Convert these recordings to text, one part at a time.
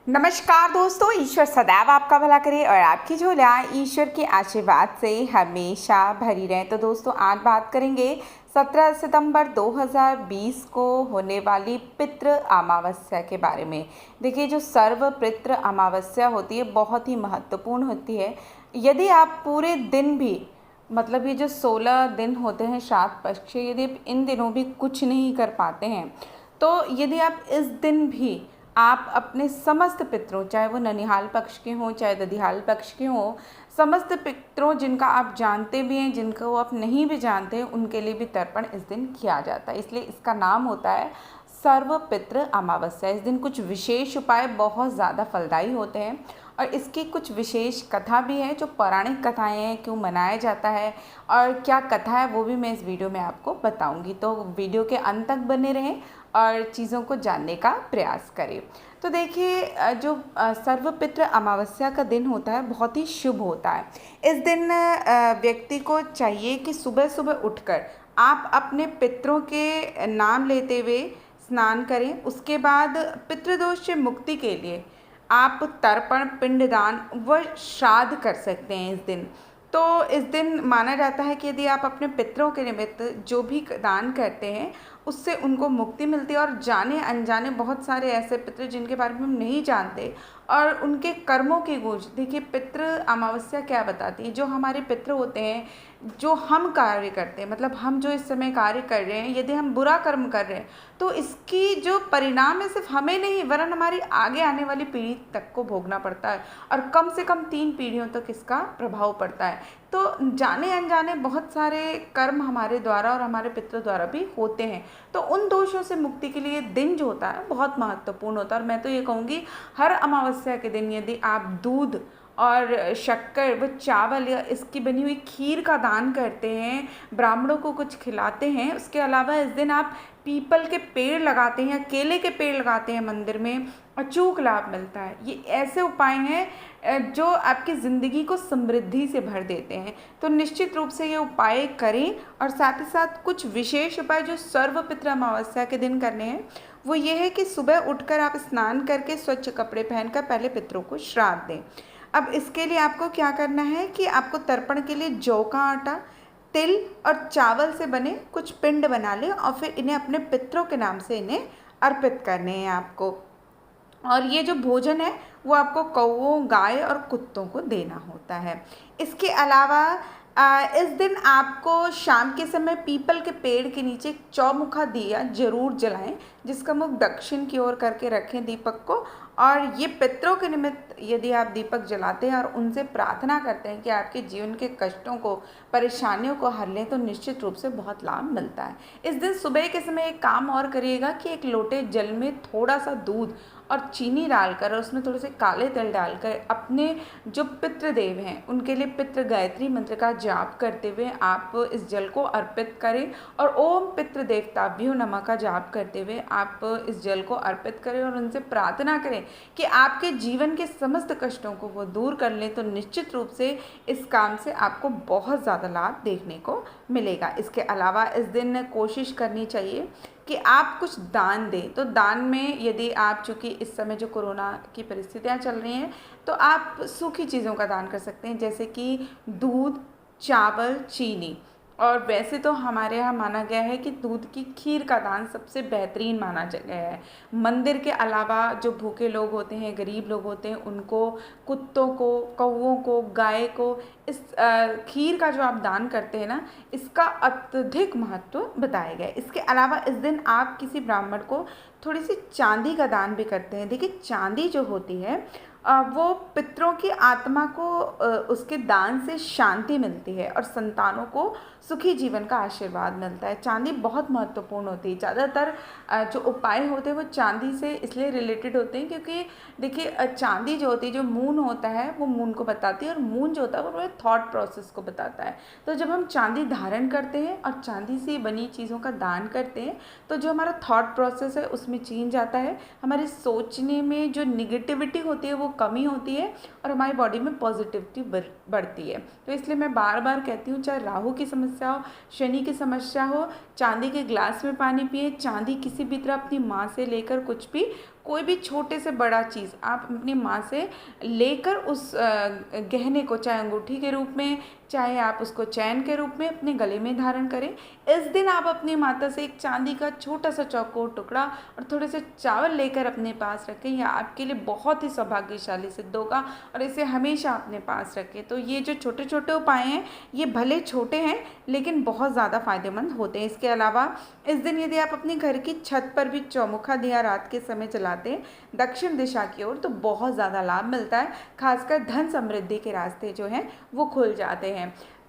नमस्कार दोस्तों, ईश्वर सदैव आपका भला करे और आपकी झोलियाँ ईश्वर के आशीर्वाद से हमेशा भरी रहें। तो दोस्तों, आज बात करेंगे 17 सितंबर 2020 को होने वाली पितृ अमावस्या के बारे में। देखिए, जो सर्व पितृ अमावस्या होती है बहुत ही महत्वपूर्ण होती है। यदि आप पूरे दिन भी मतलब ये जो 16 दिन होते हैं श्राद्ध पक्ष के, यदि आप इन दिनों भी कुछ नहीं कर पाते हैं, तो यदि आप इस दिन भी आप अपने समस्त पितरों, चाहे वो ननिहाल पक्ष के हों चाहे ददिहाल पक्ष के हों, समस्त पितरों जिनका आप जानते भी हैं, जिनको आप नहीं भी जानते हैं, उनके लिए भी तर्पण इस दिन किया जाता है। इसलिए इसका नाम होता है सर्व पितृ अमावस्या। इस दिन कुछ विशेष उपाय बहुत ज़्यादा फलदायी होते हैं और इसकी कुछ विशेष कथा भी है। जो पौराणिक कथाएं हैं, क्यों मनाया जाता है और क्या कथा है, वो भी मैं इस वीडियो में आपको बताऊंगी। तो वीडियो के अंत तक बने रहें और चीज़ों को जानने का प्रयास करें। तो देखिए, जो सर्वपितृ अमावस्या का दिन होता है बहुत ही शुभ होता है। इस दिन व्यक्ति को चाहिए कि सुबह सुबह उठकर आप अपने पितरों के नाम लेते हुए स्नान करें। उसके बाद पितृदोष से मुक्ति के लिए आप तर्पण, पिंडदान व श्राद्ध कर सकते हैं इस दिन। तो इस दिन माना जाता है कि यदि आप अपने पितरों के निमित्त जो भी दान करते हैं उससे उनको मुक्ति मिलती है। और जाने अनजाने बहुत सारे ऐसे पितृ जिनके बारे में हम नहीं जानते और उनके कर्मों की गूंज। देखिए, पितृ अमावस्या क्या बताती है, जो हमारे पितृ होते हैं, जो हम कार्य करते हैं, मतलब हम जो इस समय कार्य कर रहे हैं, यदि हम बुरा कर्म कर रहे हैं तो इसकी जो परिणाम है सिर्फ हमें नहीं वरन हमारी आगे आने वाली पीढ़ी तक को भोगना पड़ता है और कम से कम 3 पीढ़ियों तक इसका प्रभाव पड़ता है। तो जाने अनजाने बहुत सारे कर्म हमारे द्वारा और हमारे पितरों द्वारा भी होते हैं। तो उन दोषों से मुक्ति के लिए दिन जो होता है बहुत महत्वपूर्ण होता है। और मैं तो ये कहूँगी, हर अमावस्या के दिन यदि आप दूध और शक्कर व चावल या इसकी बनी हुई खीर का दान करते हैं, ब्राह्मणों को कुछ खिलाते हैं, उसके अलावा इस दिन आप पीपल के पेड़ लगाते हैं या केले के पेड़ लगाते हैं मंदिर में, अचूक लाभ मिलता है। ये ऐसे उपाय हैं जो आपकी ज़िंदगी को समृद्धि से भर देते हैं। तो निश्चित रूप से ये उपाय करें। और साथ ही साथ कुछ विशेष उपाय जो सर्वपितृ अमावस्या के दिन करने हैं वो ये है कि सुबह उठकर आप स्नान करके स्वच्छ कपड़े पहनकर पहले पितरों को श्राद्ध दें। अब इसके लिए आपको क्या करना है कि आपको तर्पण के लिए जौ का आटा, तिल और चावल से बने कुछ पिंड बना लें और फिर इन्हें अपने पितरों के नाम से इन्हें अर्पित करने हैं आपको। और ये जो भोजन है वो आपको कौओं, गाय और कुत्तों को देना होता है। इसके अलावा इस दिन आपको शाम के समय पीपल के पेड़ के नीचे एक चौमुखा दिया जरूर जलाएं, जिसका मुख दक्षिण की ओर करके रखें दीपक को। और ये पितरों के निमित्त यदि आप दीपक जलाते हैं और उनसे प्रार्थना करते हैं कि आपके जीवन के कष्टों को, परेशानियों को हर लें, तो निश्चित रूप से बहुत लाभ मिलता है। इस दिन सुबह के समय एक काम और करिएगा कि एक लोटे जल में थोड़ा सा दूध और चीनी डालकर और उसमें थोड़े से काले तिल डालकर अपने जो पितृदेव हैं उनके लिए पितृ गायत्री मंत्र का जाप करते हुए आप इस जल को अर्पित करें। और ओम पितृदेवताभ्यो नमः का जाप करते हुए आप इस जल को अर्पित करें और उनसे प्रार्थना करें कि आपके जीवन के समस्त कष्टों को वो दूर कर लें। तो निश्चित रूप से इस काम से आपको बहुत ज़्यादा लाभ देखने को मिलेगा। इसके अलावा इस दिन कोशिश करनी चाहिए कि आप कुछ दान दें। तो दान में यदि आप, चूँकि इस समय जो कोरोना की परिस्थितियाँ चल रही हैं, तो आप सूखी चीज़ों का दान कर सकते हैं, जैसे कि दूध, चावल, चीनी। और वैसे तो हमारे यहाँ माना गया है कि दूध की खीर का दान सबसे बेहतरीन माना गया है। मंदिर के अलावा जो भूखे लोग होते हैं, गरीब लोग होते हैं, उनको, कुत्तों को, कौवों को, गाय को इस खीर का जो आप दान करते हैं ना, इसका अत्यधिक महत्व बताया गया है। इसके अलावा इस दिन आप किसी ब्राह्मण को थोड़ी सी चांदी का दान भी करते हैं। देखिए, चांदी जो होती है वो पितरों की आत्मा को उसके दान से शांति मिलती है और संतानों को सुखी जीवन का आशीर्वाद मिलता है। चांदी बहुत महत्वपूर्ण होती है। ज़्यादातर जो उपाय होते हैं वो चांदी से इसलिए रिलेटेड होते हैं क्योंकि देखिए, चांदी जो होती है, जो मून होता है वो मून को बताती है और मून जो होता है वो थॉट प्रोसेस को बताता है। तो जब हम चांदी धारण करते हैं और चांदी से बनी चीज़ों का दान करते हैं तो जो हमारा थॉट प्रोसेस है उसमें चेंज आता है, हमारे सोचने में जो निगेटिविटी होती है वो कमी होती है और हमारी बॉडी में पॉजिटिविटी बढ़ती है। तो इसलिए मैं बार बार कहती हूँ, चाहे राहु की समस्या हो, शनि की समस्या हो, चांदी के ग्लास में पानी पिए, चांदी किसी भी तरह अपनी माँ से लेकर कुछ भी कोई भी छोटे से बड़ा चीज़ आप अपनी माँ से लेकर उस गहने को, चाहे अंगूठी के रूप में, चाहे आप उसको चैन के रूप में अपने गले में धारण करें। इस दिन आप अपनी माता से एक चांदी का छोटा सा चौकोर टुकड़ा और थोड़े से चावल लेकर अपने पास रखें। यह आपके लिए बहुत ही सौभाग्यशाली सिद्ध होगा और इसे हमेशा अपने पास रखें। तो ये जो छोटे छोटे उपाय हैं, ये भले छोटे हैं लेकिन बहुत ज़्यादा फायदेमंद होते हैं। इसके अलावा इस दिन यदि आप अपने घर की छत पर भी चौमुखा दिया रात के समय जलाते हैं दक्षिण दिशा की ओर, तो बहुत ज़्यादा लाभ मिलता है। खासकर धन समृद्धि के रास्ते जो हैं वो खुल जाते हैं।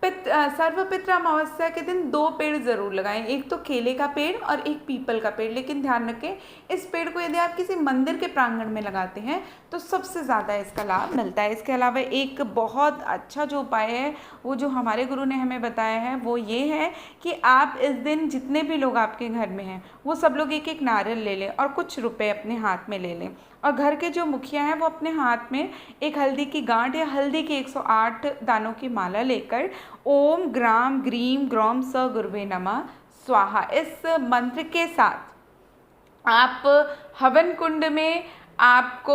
सर्वपित्र अमावस्या के दिन 2 पेड़ ज़रूर लगाएं, एक तो केले का पेड़ और एक पीपल का पेड़। लेकिन ध्यान रखें, इस पेड़ को यदि आप किसी मंदिर के प्रांगण में लगाते हैं तो सबसे ज़्यादा इसका लाभ मिलता है। इसके अलावा एक बहुत अच्छा जो उपाय है वो जो हमारे गुरु ने हमें बताया है वो ये है कि आप इस दिन जितने भी लोग आपके घर में हैं वो सब लोग एक एक नारियल ले लें और कुछ रुपए अपने हाथ में ले लें, और घर के जो मुखिया हैं वो अपने हाथ में एक हल्दी की गांठ या हल्दी की 108 दानों की माला लेकर ओम ग्राम ग्रीम ग्रौम स गुरुवे नमः स्वाहा इस मंत्र के साथ आप हवन कुंड में आपको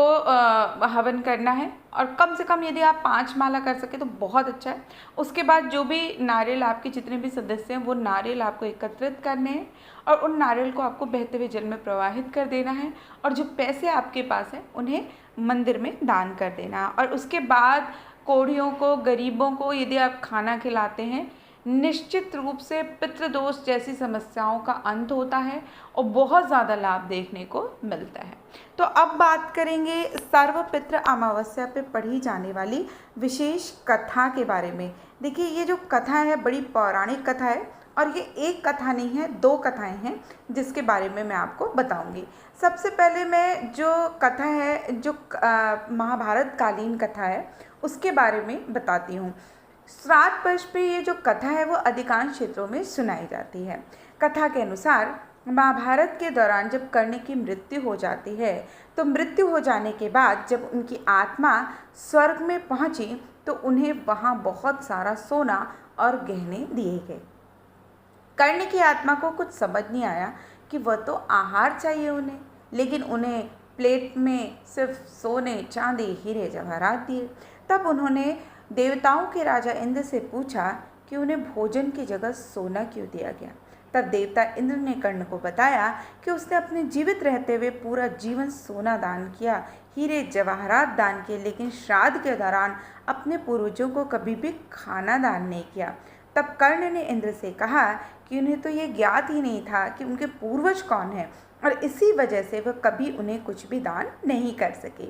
हवन करना है। और कम से कम यदि आप 5 माला कर सके तो बहुत अच्छा है। उसके बाद जो भी नारियल, आपके जितने भी सदस्य हैं वो नारियल आपको एकत्रित करने हैं और उन नारियल को आपको बहते हुए जल में प्रवाहित कर देना है, और जो पैसे आपके पास हैं उन्हें मंदिर में दान कर देना है। और उसके बाद कोढ़ियों को, गरीबों को यदि आप खाना खिलाते हैं, निश्चित रूप से पितृदोष जैसी समस्याओं का अंत होता है और बहुत ज़्यादा लाभ देखने को मिलता है। तो अब बात करेंगे सर्वपित्र अमावस्या पे पढ़ी जाने वाली विशेष कथा के बारे में। देखिए, ये जो कथा है बड़ी पौराणिक कथा है और ये एक कथा नहीं है, 2 कथाएं हैं जिसके बारे में मैं आपको बताऊंगी। सबसे पहले मैं जो कथा है, जो महाभारत कालीन कथा है उसके बारे में बताती हूँ। श्राद्ध पक्ष पे ये जो कथा है वो अधिकांश क्षेत्रों में सुनाई जाती है। कथा के अनुसार महाभारत के दौरान जब कर्ण की मृत्यु हो जाती है तो मृत्यु हो जाने के बाद जब उनकी आत्मा स्वर्ग में पहुंची तो उन्हें वहां बहुत सारा सोना और गहने दिए गए। कर्ण की आत्मा को कुछ समझ नहीं आया कि वह तो आहार चाहिए उन्हें, लेकिन उन्हें प्लेट में सिर्फ सोने, चांदी, हीरे जवाहरात दिए। तब उन्होंने देवताओं के राजा इंद्र से पूछा कि उन्हें भोजन की जगह सोना क्यों दिया गया। तब देवता इंद्र ने कर्ण को बताया कि उसने अपने जीवित रहते हुए पूरा जीवन सोना दान किया, हीरे जवाहरात दान किए, लेकिन श्राद्ध के दौरान अपने पूर्वजों को कभी भी खाना दान नहीं किया। तब कर्ण ने इंद्र से कहा कि उन्हें तो ये ज्ञात ही नहीं था कि उनके पूर्वज कौन हैं और इसी वजह से वह कभी उन्हें कुछ भी दान नहीं कर सके।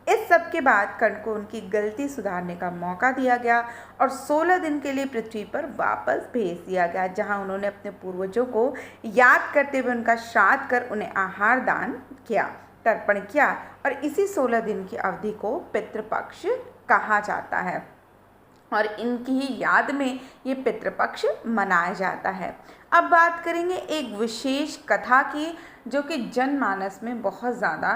इस सब के बाद कर्ण को उनकी गलती सुधारने का मौका दिया गया और 16 दिन के लिए पृथ्वी पर वापस भेज दिया गया, जहां उन्होंने अपने पूर्वजों को याद करते हुए उनका श्राद्ध कर उन्हें आहार दान किया, तर्पण किया, और इसी 16 दिन की अवधि को पितृपक्ष कहा जाता है और इनकी ही याद में ये पितृपक्ष मनाया जाता है। अब बात करेंगे एक विशेष कथा की जो कि जनमानस में बहुत ज़्यादा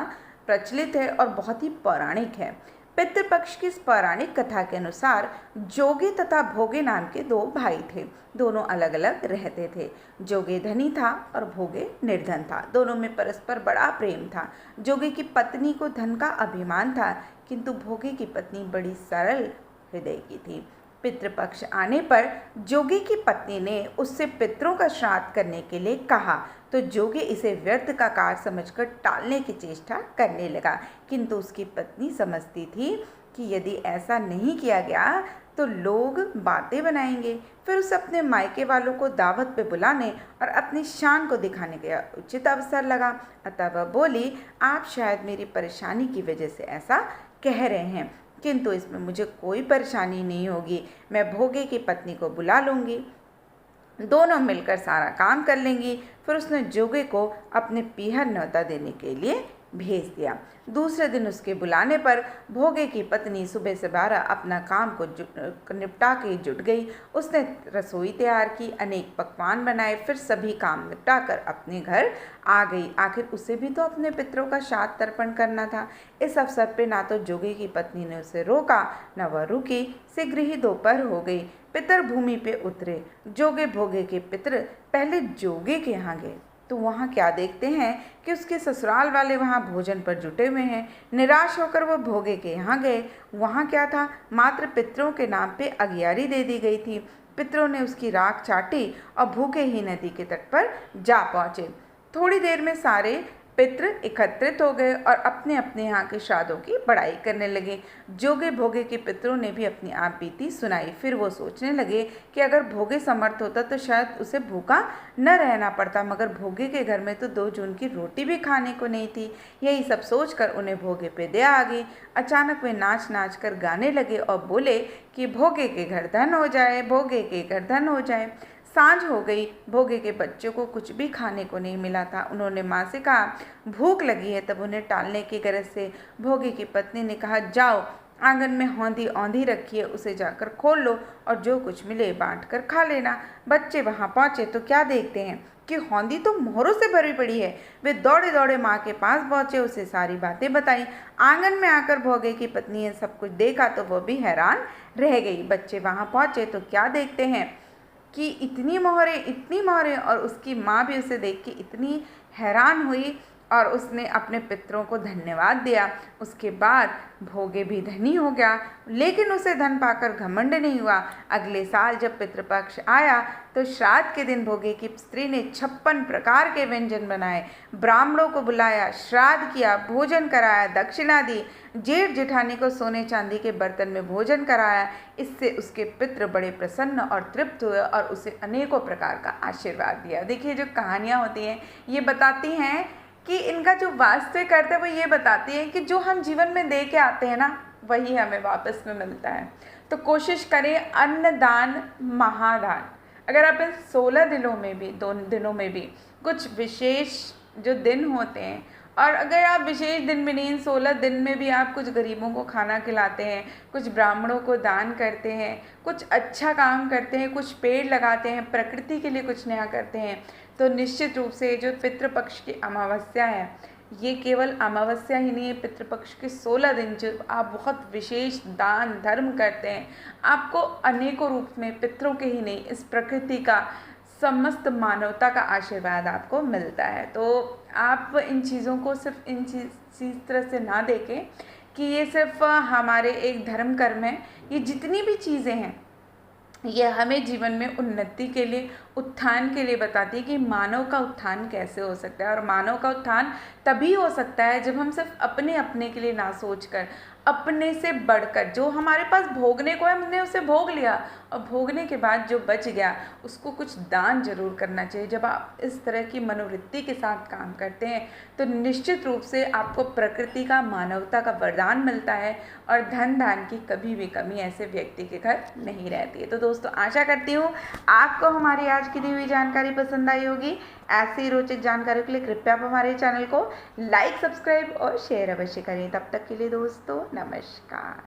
प्रचलित है और बहुत ही पौराणिक है। पितृपक्ष की इस पौराणिक कथा के अनुसार जोगे तथा भोगे नाम के 2 भाई थे। दोनों अलग अलग रहते थे। जोगे धनी था और भोगे निर्धन था। दोनों में परस्पर बड़ा प्रेम था। जोगे की पत्नी को धन का अभिमान था, किंतु भोगे की पत्नी बड़ी सरल हृदय की थी। पितृपक्ष आने पर जोगी की पत्नी ने उससे पितरों का श्राद्ध करने के लिए कहा, तो जोगी इसे व्यर्थ का कार्य समझकर टालने की चेष्टा करने लगा, किंतु उसकी पत्नी समझती थी कि यदि ऐसा नहीं किया गया तो लोग बातें बनाएंगे, फिर उसे अपने मायके वालों को दावत पे बुलाने और अपनी शान को दिखाने का उचित अवसर लगा। अतः वह बोली, आप शायद मेरी परेशानी की वजह से ऐसा कह रहे हैं, किंतु इसमें मुझे कोई परेशानी नहीं होगी। मैं भोगे की पत्नी को बुला लूँगी, दोनों मिलकर सारा काम कर लेंगी। फिर उसने जोगे को अपने पीहर न्योता देने के लिए भेज दिया। दूसरे दिन उसके बुलाने पर भोगे की पत्नी सुबह से 12 अपना काम को निपटा के जुट गई। उसने रसोई तैयार की, अनेक पकवान बनाए, फिर सभी काम निपटा कर अपने घर आ गई। आखिर उसे भी तो अपने पितरों का श्राद्ध तर्पण करना था। इस अवसर पे ना तो जोगे की पत्नी ने उसे रोका, न वह रुकी। शीघ्र ही दोपहर हो गई। पितर भूमि पे उतरे। जोगे भोगे के पितर पहले जोगे के यहाँ गए तो वहाँ क्या देखते हैं कि उसके ससुराल वाले वहाँ भोजन पर जुटे हुए हैं। निराश होकर वो भोगे के यहाँ गए। वहाँ क्या था, मात्र पितरों के नाम पे अगियारी दे दी गई थी। पितरों ने उसकी राख चाटी और भूखे ही नदी के तट पर जा पहुँचे। थोड़ी देर में सारे पितृ एकत्रित हो गए और अपने अपने यहाँ के श्राद्धों की बड़ाई करने लगे। जोगे भोगे के पितरों ने भी अपनी आप बीती सुनाई। फिर वो सोचने लगे कि अगर भोगे समर्थ होता तो शायद उसे भूखा न रहना पड़ता, मगर भोगे के घर में तो 2 जून की रोटी भी खाने को नहीं थी। यही सब सोचकर उन्हें भोगे पे दया आ गई। अचानक वे नाच नाच कर गाने लगे और बोले कि भोगे के घर धन हो जाए, भोगे के घर धन हो जाए। सांझ हो गई। भोगे के बच्चों को कुछ भी खाने को नहीं मिला था। उन्होंने माँ से कहा, भूख लगी है। तब उन्हें टालने की गरज से भोगे की पत्नी ने कहा, जाओ आंगन में हौंदी औंधी रखी है, उसे जाकर खोल लो और जो कुछ मिले बांट कर खा लेना। बच्चे वहाँ पहुँचे तो क्या देखते हैं कि हौंदी तो मोहरों से भरी पड़ी है। वे दौड़े दौड़े माँ के पास पहुँचे, उसे सारी बातें बताई। आंगन में आकर भोगे की पत्नी ने सब कुछ देखा तो वो भी हैरान रह गई। बच्चे वहाँ पहुँचे तो क्या देखते हैं कि इतनी मोहरें, और उसकी माँ भी उसे देख के इतनी हैरान हुई और उसने अपने पितरों को धन्यवाद दिया। उसके बाद भोगे भी धनी हो गया, लेकिन उसे धन पाकर घमंड नहीं हुआ। अगले साल जब पितृपक्ष आया तो श्राद्ध के दिन भोगे की स्त्री ने 56 प्रकार के व्यंजन बनाए, ब्राह्मणों को बुलाया, श्राद्ध किया, भोजन कराया, दक्षिणा दी, जेठ जेठानी को सोने चांदी के बर्तन में भोजन कराया। इससे उसके पितृ बड़े प्रसन्न और तृप्त हुए और उसे अनेकों प्रकार का आशीर्वाद दिया। देखिए, जो कहानियाँ होती हैं ये बताती हैं कि इनका जो वास्तविक अर्थ है वो ये बताती है कि जो हम जीवन में दे के आते हैं ना, वही हमें वापस में मिलता है। तो कोशिश करें अन्नदान महादान। अगर आप इन 16 दिनों में भी 2 दिनों में भी कुछ विशेष जो दिन होते हैं, और अगर आप विशेष दिन में नहीं, इन 16 दिन में भी आप कुछ गरीबों को खाना खिलाते हैं, कुछ ब्राह्मणों को दान करते हैं, कुछ अच्छा काम करते हैं, कुछ पेड़ लगाते हैं, प्रकृति के लिए कुछ नया करते हैं, तो निश्चित रूप से जो पितृपक्ष की अमावस्या है, ये केवल अमावस्या ही नहीं है, पितृपक्ष के 16 दिन जो आप बहुत विशेष दान धर्म करते हैं, आपको अनेकों रूप में पितरों के ही नहीं, इस प्रकृति का, समस्त मानवता का आशीर्वाद आपको मिलता है। तो आप इन चीज़ों को सिर्फ इस तरह से ना देखें कि ये सिर्फ हमारे एक धर्म कर्म है। ये जितनी भी चीज़ें हैं ये हमें जीवन में उन्नति के लिए, उत्थान के लिए बताती है कि मानव का उत्थान कैसे हो सकता है। और मानव का उत्थान तभी हो सकता है जब हम सिर्फ अपने के लिए ना सोचकर, अपने से बढ़कर, जो हमारे पास भोगने को है हमने उसे भोग लिया, और भोगने के बाद जो बच गया उसको कुछ दान जरूर करना चाहिए। जब आप इस तरह की मनोवृत्ति के साथ काम करते हैं तो निश्चित रूप से आपको प्रकृति का, मानवता का वरदान मिलता है, और धन दान की कभी भी कमी ऐसे व्यक्ति के घर नहीं रहती है। तो दोस्तों, आशा करती हूँ आपको हमारी आज की दी हुई जानकारी पसंद आई होगी। ऐसी ही रोचक जानकारी के लिए कृपया आप हमारे चैनल को लाइक, सब्सक्राइब और शेयर अवश्य करें। तब तक के लिए दोस्तों, नमस्कार।